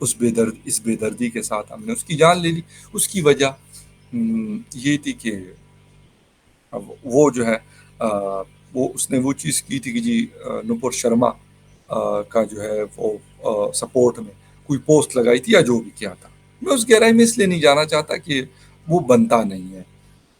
اس بے دردی کے ساتھ ہم نے اس کی جان لے لی. اس کی وجہ یہ تھی کہ وہ جو ہے وہ اس نے وہ چیز کی تھی کہ جی نپور شرما کا جو ہے وہ سپورٹ میں کوئی پوسٹ لگائی تھی یا جو بھی کیا تھا. میں اس گہرائی میں اس لیے نہیں جانا چاہتا کہ وہ بنتا نہیں ہے.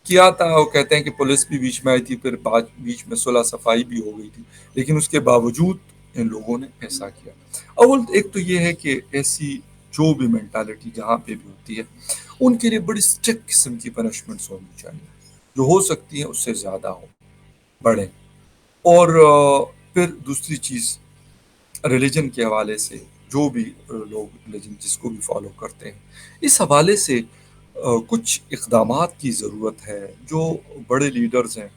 کیا تھا وہ کہتے ہیں کہ پولیس بھی بیچ میں آئی تھی, پھر بیچ میں صلح صفائی بھی ہو گئی تھی, لیکن اس کے باوجود ان لوگوں نے ایسا کیا. اول ایک تو یہ ہے کہ ایسی جو بھی مینٹالٹی جہاں پہ بھی ہوتی ہے ان کے لیے بڑی اسٹرکٹ قسم کی پنشمنٹس ہونی چاہیے, جو ہو سکتی ہیں اس سے زیادہ ہو بڑھیں. اور پھر دوسری چیز ریلیجن کے حوالے سے جو بھی لوگ ریلیجن جس کو بھی فالو کرتے ہیں, اس حوالے سے کچھ اقدامات کی ضرورت ہے. جو بڑے لیڈرز ہیں,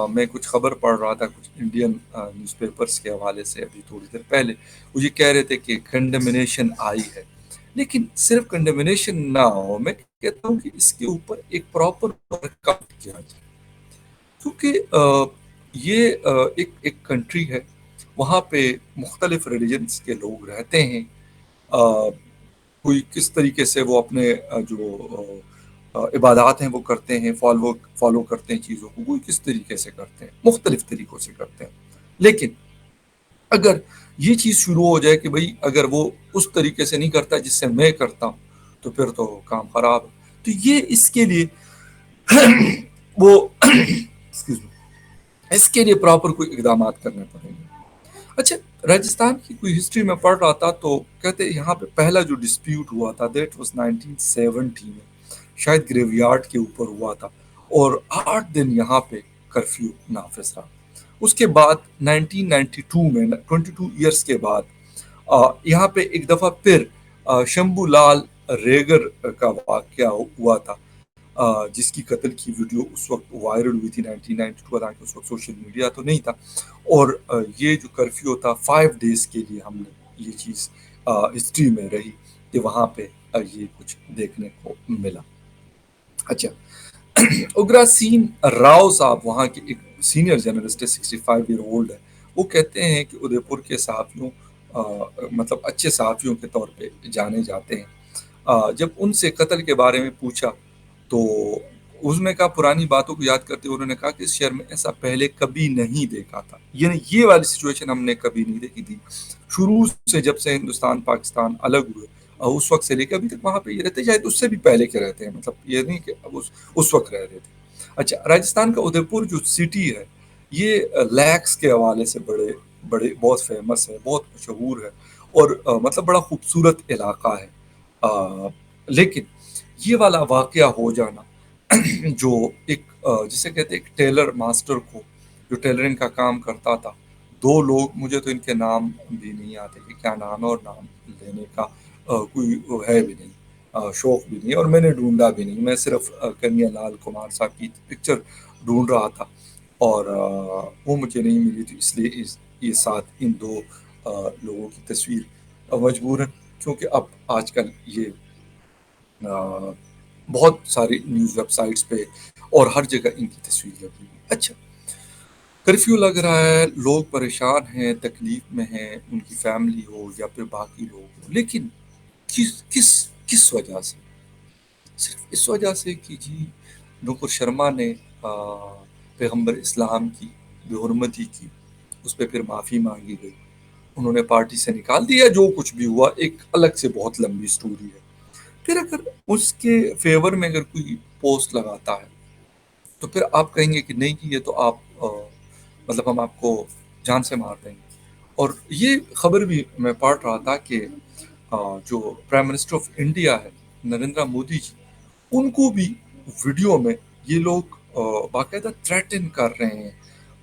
میں کچھ خبر پڑھ رہا تھا کچھ انڈین نیوز پیپرز کے حوالے سے ابھی تھوڑی دیر پہلے, وہ یہ کہہ رہے تھے کہ کنڈمنیشن آئی ہے, لیکن صرف کنڈمنیشن نہ ہو, میں کہتا ہوں کہ اس کے اوپر ایک پراپر ورک آؤٹ کیا جائے. کیونکہ یہ ایک کنٹری ہے, وہاں پہ مختلف ریلیجنس کے لوگ رہتے ہیں. کوئی کس طریقے سے وہ اپنے جو عبادات ہیں وہ کرتے ہیں, فالو کرتے ہیں چیزوں کو, کوئی کس طریقے سے کرتے ہیں, مختلف طریقوں سے کرتے ہیں. لیکن اگر یہ چیز شروع ہو جائے کہ بھائی اگر وہ اس طریقے سے نہیں کرتا جس سے میں کرتا ہوں تو پھر تو کام خراب ہے. تو یہ اس کے لیے وہ اس کے لیے پراپر کوئی اقدامات کرنے پڑیں گے. اچھا, راجستھان کی کوئی ہسٹری میں پڑھ رہا تھا تو کہتے یہاں پہ پہلا جو ڈسپیوٹ ہوا تھا دیٹ واز 1970 میں, شاید گریو یارڈ کے اوپر ہوا تھا, اور 8 دن یہاں پہ کرفیو نافذ رہا. اس کے بعد 1992 میں 22 ایئرس کے بعد یہاں پہ ایک دفعہ پھر شمبھو لال ریگر کا واقعہ ہوا تھا, جس کی قتل کی ویڈیو اس وقت وائرل ہوئی تھی 1992, حالانکہ اس وقت سوشل میڈیا تو نہیں تھا. اور یہ جو کرفیو تھا 5 days کے لیے ہم نے یہ چیز ہسٹری میں رہی کہ وہاں پہ یہ کچھ دیکھنے کو ملا. اچھا, اگرا سین راؤ صاحب وہاں کے ایک سینئر جرنلسٹ ہے, 65 ایئر اولڈ ہے. وہ کہتے ہیں کہ ادے پور کے صحافیوں مطلب اچھے صحافیوں کے طور پہ جانے جاتے ہیں. جب ان سے قتل کے بارے میں پوچھا تو اس میں کہا, پرانی باتوں کو یاد کرتے ہوئے انہوں نے کہا کہ اس شہر میں ایسا پہلے کبھی نہیں دیکھا تھا. یعنی یہ والی سچویشن ہم نے کبھی نہیں دیکھی تھی شروع سے, جب سے ہندوستان پاکستان الگ ہوئے اس وقت سے لے کے ابھی تک وہاں پہ یہ رہتے, شاید اس سے بھی پہلے کے رہتے ہیں, مطلب یہ نہیں کہ اب اس وقت رہ رہے تھے. اچھا, راجستھان کا ادے پور جو سٹی ہے یہ لیکس کے حوالے سے بڑے بہت فیمس ہے, بہت مشہور ہے, اور مطلب بڑا خوبصورت علاقہ ہے. لیکن یہ والا واقعہ ہو جانا جو ایک جسے کہتے ہیں ایک ٹیلر ماسٹر کو جو ٹیلرنگ کا کام کرتا تھا, 2 لوگ, مجھے تو ان کے نام بھی نہیں آتے کہ کیا نام ہے, اور نام لینے کا کوئی ہے بھی نہیں, شوق بھی نہیں, اور میں نے ڈھونڈا بھی نہیں. میں صرف کنیا لال کمار صاحب کی پکچر ڈھونڈ رہا تھا اور وہ مجھے نہیں ملی, تو اس لیے یہ ساتھ ان 2 لوگوں کی تصویر مجبوراً, کیونکہ اب آج کل یہ بہت ساری نیوز ویب سائٹس پہ اور ہر جگہ ان کی تصویر لگی ہوئی. اچھا, کرفیو لگ رہا ہے, لوگ پریشان ہیں, تکلیف میں ہیں, ان کی فیملی ہو یا پھر باقی لوگ ہو, لیکن کس وجہ سے؟ صرف اس وجہ سے کہ جی نپور شرما نے پیغمبر اسلام کی بے حرمتی کی, اس پہ پھر معافی مانگی گئی, انہوں نے پارٹی سے نکال دیا, جو کچھ بھی ہوا ایک الگ سے بہت لمبی سٹوری ہے. پھر اگر اس کے فیور میں اگر کوئی پوسٹ لگاتا ہے تو پھر آپ کہیں گے کہ نہیں کہ یہ تو آپ مطلب ہم آپ کو جان سے مار دیں گے. اور یہ خبر بھی میں پڑھ رہا تھا کہ جو پرائم منسٹر آف انڈیا ہے نریندر مودی جی, ان کو بھی ویڈیو میں یہ لوگ باقاعدہ تھریٹن کر رہے ہیں.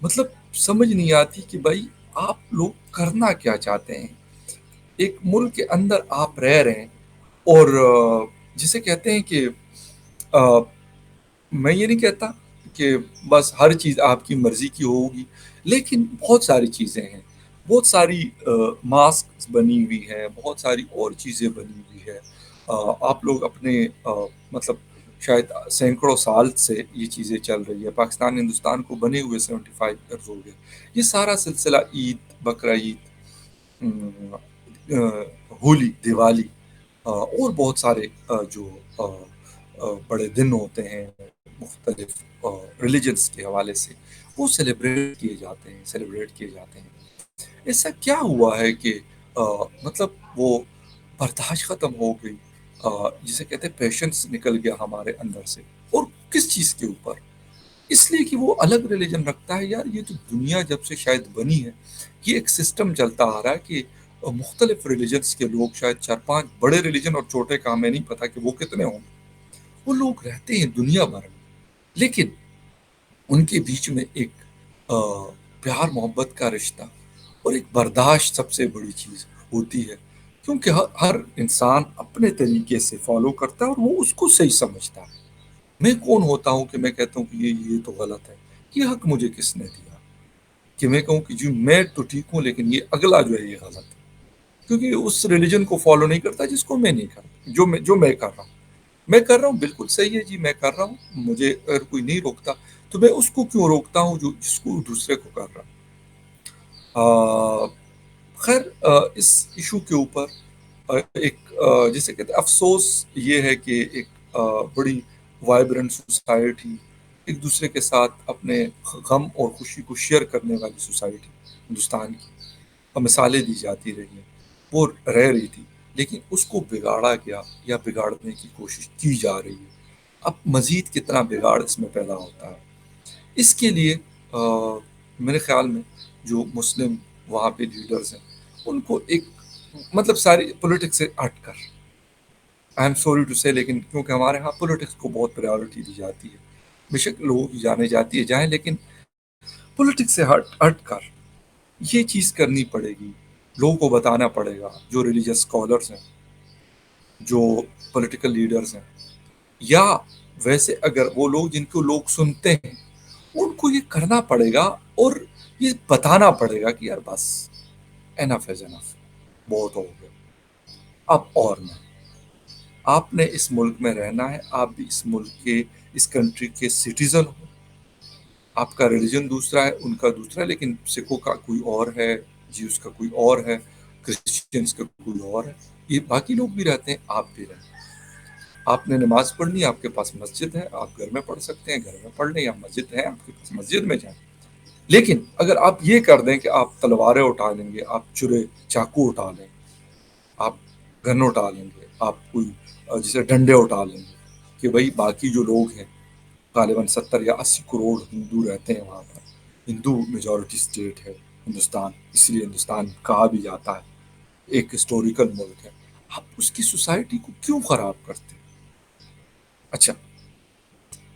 مطلب سمجھ نہیں آتی کہ بھائی آپ لوگ کرنا کیا چاہتے ہیں. ایک ملک کے اندر آپ رہ رہے ہیں, اور جسے کہتے ہیں کہ میں یہ نہیں کہتا کہ بس ہر چیز آپ کی مرضی کی ہوگی, لیکن بہت ساری چیزیں ہیں, بہت ساری ماسک بنی ہوئی ہے, بہت ساری اور چیزیں بنی ہوئی ہے. آپ لوگ اپنے مطلب شاید سینکڑوں سال سے یہ چیزیں چل رہی ہے. پاکستان ہندوستان کو بنے ہوئے 75 ایئرز ہو گئے. یہ سارا سلسلہ عید, بقرعید, ہولی, دیوالی, اور بہت سارے جو بڑے دن ہوتے ہیں مختلف ریلیجنس کے حوالے سے، وہ سیلیبریٹ کیے جاتے ہیں۔ ایسا کیا ہوا ہے کہ مطلب وہ برداشت ختم ہو گئی، جسے کہتے ہیں پیشنس نکل گیا ہمارے اندر سے، اور کس چیز کے اوپر؟ اس لیے کہ وہ الگ ریلیجن رکھتا ہے۔ یار یہ تو دنیا جب سے شاید بنی ہے، یہ ایک سسٹم چلتا آ رہا ہے کہ مختلف ریلیجنس کے لوگ، شاید 4-5 بڑے ریلیجن اور چھوٹے کا ہمیں نہیں پتا کہ وہ کتنے ہوں، وہ لوگ رہتے ہیں دنیا بھر میں، لیکن ان کے بیچ میں ایک پیار محبت کا رشتہ اور ایک برداشت سب سے بڑی چیز ہوتی ہے، کیونکہ ہر انسان اپنے طریقے سے فالو کرتا ہے اور وہ اس کو صحیح سمجھتا ہے۔ میں کون ہوتا ہوں کہ میں کہتا ہوں کہ یہ تو غلط ہے؟ یہ حق مجھے کس نے دیا کہ میں کہوں کہ جی میں تو ٹھیک ہوں لیکن یہ اگلا جو ہے یہ غلط ہے؟ کیونکہ اس ریلیجن کو فالو نہیں کرتا جس کو میں نہیں کرتا، جو میں کر رہا ہوں، میں کر رہا ہوں بالکل صحیح ہے جی، میں کر رہا ہوں، مجھے اگر کوئی نہیں روکتا تو میں اس کو کیوں روکتا ہوں جو جس کو دوسرے کو کر رہا ہوں؟ خیر، اس ایشو کے اوپر ایک جسے کہتے ہیں افسوس یہ ہے کہ ایک بڑی وائبرنٹ سوسائٹی، ایک دوسرے کے ساتھ اپنے غم اور خوشی کو شیئر کرنے والی سوسائٹی ہندوستان کی مثالیں دی جاتی رہی ہیں، وہ رہ رہی تھی، لیکن اس کو بگاڑا گیا یا بگاڑنے کی کوشش کی جا رہی ہے۔ اب مزید کتنا بگاڑ اس میں پیدا ہوتا ہے، اس کے لیے میرے خیال میں جو مسلم وہاں پہ لیڈرز ہیں، ان کو ایک مطلب ساری پولیٹکس سے ہٹ کر، آئی ایم سوری ٹو سے، لیکن کیونکہ ہمارے ہاں پولیٹکس کو بہت پریورٹی دی جاتی ہے، بے شک لوگوں کی جانے جاتی ہے جائیں، لیکن پولیٹکس سے ہٹ کر یہ چیز کرنی پڑے گی، لوگوں کو بتانا پڑے گا، جو ریلیجس اسکالرس ہیں، جو پولیٹیکل لیڈرز ہیں، یا ویسے اگر وہ لوگ جن کو لوگ سنتے ہیں، ان کو یہ کرنا پڑے گا اور یہ بتانا پڑے گا کہ یار بس انف از انف، بہت ہو گیا، اب اور نہیں، آپ نے اس ملک میں رہنا ہے، آپ بھی اس ملک کے، اس کنٹری کے سٹیزن ہو، آپ کا ریلیجن دوسرا ہے، ان کا دوسرا ہے، لیکن سکھوں کا کوئی اور ہے، جیوز کا کوئی اور ہے، کرسچنس کا کوئی اور ہے، یہ باقی لوگ بھی رہتے ہیں، آپ بھی رہتے ہیں۔ آپ نے نماز پڑھنی ہے، آپ کے پاس مسجد ہے، آپ گھر میں پڑھ سکتے ہیں، گھر میں پڑھ لیں، یا مسجد ہے آپ کے پاس مسجد میں جائیں۔ لیکن اگر آپ یہ کر دیں کہ آپ تلواریں اٹھا لیں گے، آپ چرے چاقو اٹھا لیں، آپ گن اٹھا لیں گے، آپ کوئی جیسے ڈنڈے اٹھا لیں گے، کہ بھائی باقی جو لوگ ہیں، غالباً 70 یا 80 کروڑ ہندو رہتے ہیں وہاں پر، ہندو میجورٹی اسٹیٹ ہے ہندوستان، اس لیے ہندوستان کہا بھی جاتا ہے ایک ہسٹوریکل ملک ہے، آپ اس کی سوسائٹی کو کیوں خراب کرتے ہیں؟ اچھا،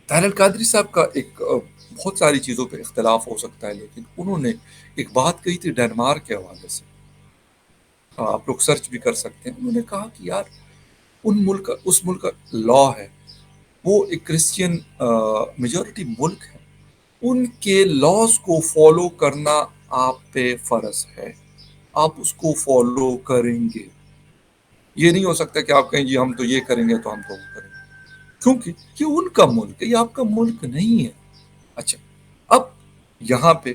طاہر القادری صاحب کا ایک بہت ساری چیزوں پہ اختلاف ہو سکتا ہے، لیکن انہوں نے ایک بات کہی تھی ڈنمارک کے حوالے سے، آپ لوگ سرچ بھی کر سکتے ہیں، انہوں نے کہا کہ یار اس ملک کا لا ہے، وہ ایک کرسچین میجورٹی ملک ہے، ان کے لاز کو فالو کرنا آپ پہ فرض ہے، آپ اس کو فالو کریں گے، یہ نہیں ہو سکتا کہ آپ کہیں جی ہم تو یہ کریں گے تو ہم تو وہ کریں گے، کیونکہ یہ ان کا ملک ہے، یہ آپ کا ملک نہیں ہے۔ اچھا، اب یہاں پہ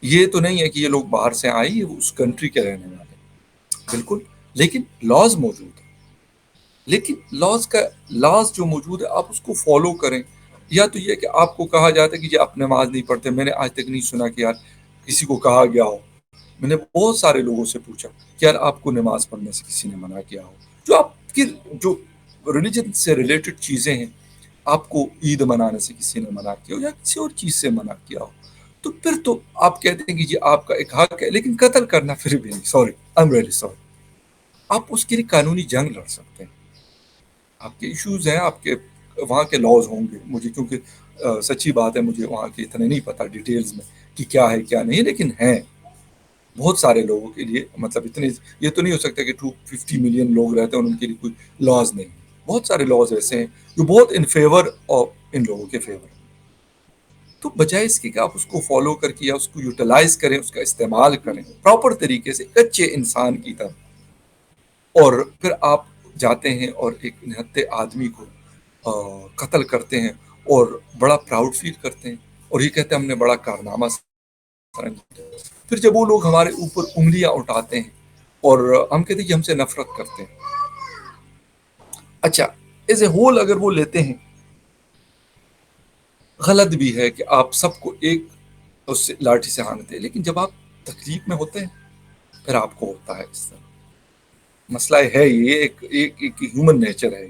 یہ تو نہیں ہے کہ یہ لوگ باہر سے آئے، یہ اس کنٹری کے رہنے والے ہیں، بالکل، لیکن لاز موجود ہے، لیکن لاز جو موجود ہے آپ اس کو فالو کریں، یا تو یہ کہ آپ کو کہا جاتا ہے کہ جی آپ نماز نہیں پڑھتے، میں نے آج تک نہیں سنا کہ یار کسی کو کہا گیا ہو، میں نے بہت سارے لوگوں سے پوچھا کہ یار آپ کو نماز پڑھنے سے کسی نے منع کیا ہو، جو آپ کی جو ریلیجن سے ریلیٹڈ چیزیں ہیں، آپ کو عید منانے سے کسی نے منع کیا ہو یا کسی اور چیز سے منع کیا ہو، تو پھر تو آپ کہتے ہیں کہ جی آپ کا ایک حق ہے، لیکن قتل کرنا پھر بھی نہیں، sorry, I am really sorry, آپ اس کے لیے قانونی جنگ لڑ سکتے ہیں، آپ کے ایشوز ہیں، آپ کے وہاں کے لاز ہوں گے، مجھے کیونکہ سچی بات ہے مجھے وہاں کے اتنے نہیں پتا ڈیٹیلز میں کہ کیا ہے کیا نہیں، لیکن ہیں بہت سارے لوگوں کے لیے، مطلب اتنے، یہ تو نہیں ہو سکتا کہ 250 ملین لوگ رہتے ہیں اور ان کے لیے کوئی لاز نہیں، بہت سارے لاز ایسے ہیں جو بہت ان فیور اور ان لوگوں کے فیور، تو بجائے اس کے کہ آپ اس کو فالو کر کے یا اس کو یوٹیلائز کریں، اس کا استعمال کریں پراپر طریقے سے اچھے انسان کی طرح، اور پھر آپ جاتے ہیں اور ایک نہتے آدمی کو قتل کرتے ہیں اور بڑا پراؤڈ فیل کرتے ہیں اور یہ کہتے ہیں ہم نے بڑا کارنامہ سر انجام دیا۔ پھر جب وہ لوگ ہمارے اوپر انگلیاں اٹھاتے ہیں اور ہم کہتے ہیں کہ ہم سے نفرت کرتے ہیں، اچھا، ایز اے ہول اگر وہ لیتے ہیں، غلط بھی ہے کہ آپ سب کو ایک اس سے لاٹھی سے ہانکتے ہیں، لیکن جب آپ تکلیف میں ہوتے ہیں پھر آپ کو ہوتا ہے اس طرح. مسئلہ ہے یہ ایک ہیومن نیچر ہے.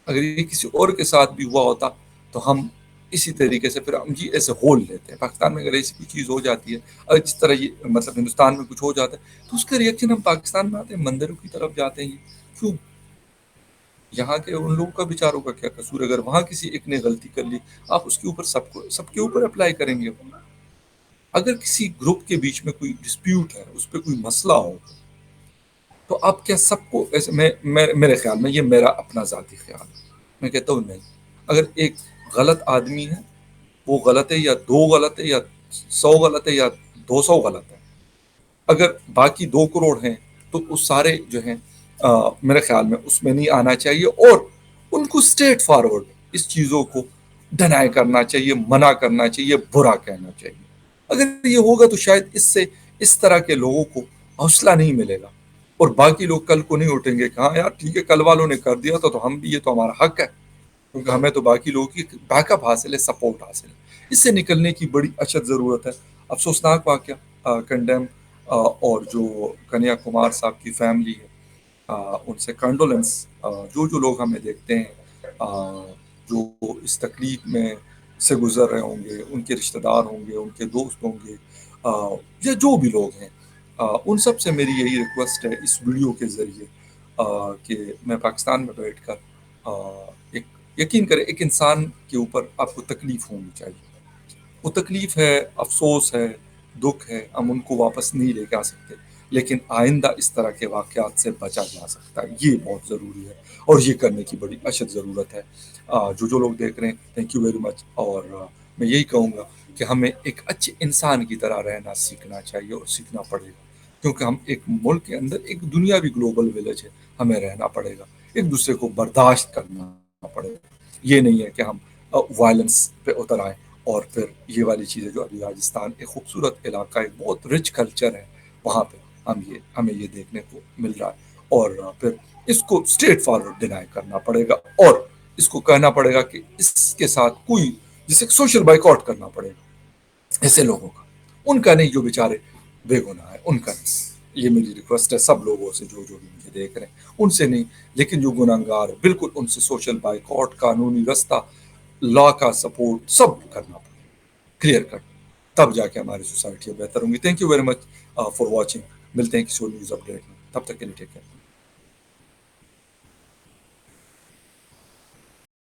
اگر یہ کسی اور کے ساتھ بھی ہوا ہوتا تو ہم اسی طریقے سے پھر ہم یہ ایسے ہول لیتے ہیں. پاکستان میں اگر ایسی کوئی چیز ہو جاتی ہے، اگر جس طرح یہ مطلب ہندوستان میں کچھ ہو جاتا ہے تو اس کا ریئیکشن ہم پاکستان میں آتے ہیں، مندروں کی طرف جاتے ہیں. کیوں؟ یہاں کے ان لوگوں کا بیچاروں کا کیا قصور؟ اگر وہاں کسی ایک نے غلطی کر لی، آپ اس کے اوپر سب کے اوپر اپلائی کریں گے. اگر کسی گروپ کے بیچ میں کوئی ڈسپیوٹ ہے، اس پہ کوئی مسئلہ ہو، تو آپ کیا سب کو ایسے میرے خیال میں، یہ میرا اپنا ذاتی خیال ہے، میں کہتا ہوں نہیں. اگر ایک غلط آدمی ہے، وہ غلط ہے یا دو غلط ہے یا 100 غلط ہے یا 200 غلط ہے، اگر باقی 2 کروڑ ہیں تو اس سارے جو ہیں میرے خیال میں اس میں نہیں آنا چاہیے، اور ان کو اسٹریٹ فارورڈ اس چیزوں کو ڈینائی کرنا چاہیے، منع کرنا چاہیے، برا کہنا چاہیے. اگر یہ ہوگا تو شاید اس سے اس طرح کے لوگوں کو حوصلہ نہیں ملے گا، اور باقی لوگ کل کو نہیں اٹھیں گے کہ ہاں یار ٹھیک ہے، کل والوں نے کر دیا تو ہم بھی، یہ تو ہمارا حق ہے، کیونکہ ہمیں تو باقی لوگوں کی بیک اپ حاصل ہے، سپورٹ حاصل ہے. اس سے نکلنے کی بڑی اشد ضرورت ہے. افسوسناک واقعہ کنڈیم، اور جو کنیا کمار صاحب کی فیملی ہے، ان سے کنڈولنس. جو لوگ ہمیں دیکھتے ہیں، جو اس تکلیف میں سے گزر رہے ہوں گے، ان کے رشتہ دار ہوں گے، ان کے دوست ہوں گے، یا جو بھی لوگ ہیں، ان سب سے میری یہی ریکویسٹ ہے اس ویڈیو کے ذریعے، کہ میں پاکستان میں بیٹھ کر ایک یقین کرے، ایک انسان کے اوپر آپ کو تکلیف ہونی چاہیے. وہ تکلیف ہے، افسوس ہے، دکھ ہے، ہم ان کو واپس نہیں لے کے آ سکتے، لیکن آئندہ اس طرح کے واقعات سے بچا جا سکتا ہے. یہ بہت ضروری ہے اور یہ کرنے کی بڑی اشد ضرورت ہے. جو لوگ دیکھ رہے ہیں، تھینک یو ویری مچ. اور میں یہی کہوں گا کہ ہمیں ایک اچھے انسان کی طرح رہنا سیکھنا چاہیے اور سیکھنا پڑے گا، کیونکہ ہم ایک ملک کے اندر ایک دنیا بھی گلوبل ولیج ہے، ہمیں رہنا پڑے گا، ایک دوسرے کو برداشت کرنا پڑے گا. یہ نہیں ہے کہ ہم وائلنس پہ اتر آئیں. اور پھر یہ والی چیزیں جو ابھی راجستھان ایک خوبصورت علاقہ، ایک بہت رچ کلچر ہے وہاں پہ، ہمیں یہ دیکھنے کو مل رہا ہے. اور پھر اس کو اسٹریٹ فارورڈ ڈینائی کرنا پڑے گا، اور اس کو کہنا پڑے گا کہ اس کے ساتھ کوئی، جسے سوشل بائیکاٹ کرنا پڑے گا ایسے لوگوں کا، ان کا نہیں جو بیچارے بے گناہ ہے، ان کا نہیں. یہ میری ریکویسٹ ہے سب لوگوں سے، جو بھی مجھے دیکھ رہے ہیں ان سے نہیں، لیکن جو گناہگار بالکل ان سے سوشل بائیکاٹ، قانونی رستہ، لا کا سپورٹ سب کرنا پڑے، کلیئر کٹ. تب جا کے ہماری سوسائٹی بہتر ہوں گی. Thank you very much for watching. ملتے ہیں کسی اور نیوز اپڈیٹ میں، تب تک کے لیے ٹیک کیئر.